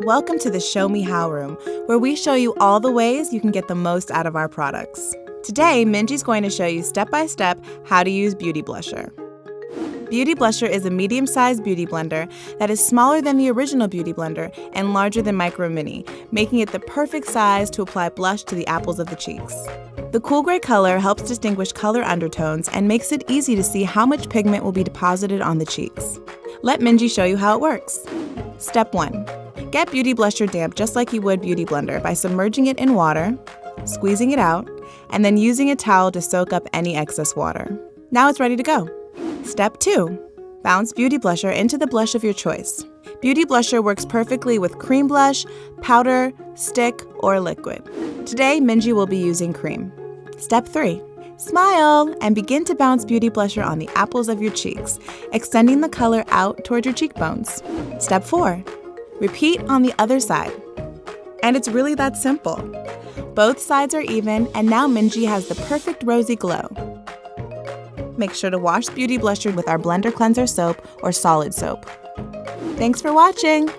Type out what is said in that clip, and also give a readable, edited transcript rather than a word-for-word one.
Welcome to the Show Me How room, where we show you all the ways you can get the most out of our products. Today, Minji's going to show you step-by-step how to use Beauty Blusher. Beauty Blusher is a medium-sized beauty blender that is smaller than the original Beauty Blender and larger than Micro Mini, making it the perfect size to apply blush to the apples of the cheeks. The cool gray color helps distinguish color undertones and makes it easy to see how much pigment will be deposited on the cheeks. Let Minji show you how it works. Step 1. Get Beauty Blusher damp just like you would Beauty Blender by submerging it in water, squeezing it out, and then using a towel to soak up any excess water. Now it's ready to go. Step 2. Bounce Beauty Blusher into the blush of your choice. Beauty Blusher works perfectly with cream blush, powder, stick, or liquid. Today, Minji will be using cream. Step 3. Smile and begin to bounce Beauty Blusher on the apples of your cheeks, extending the color out toward your cheekbones. Step 4. Repeat on the other side. And it's really that simple. Both sides are even, and now Minji has the perfect rosy glow. Make sure to wash Beauty Blusher with our blender cleanser soap or solid soap. Thanks for watching!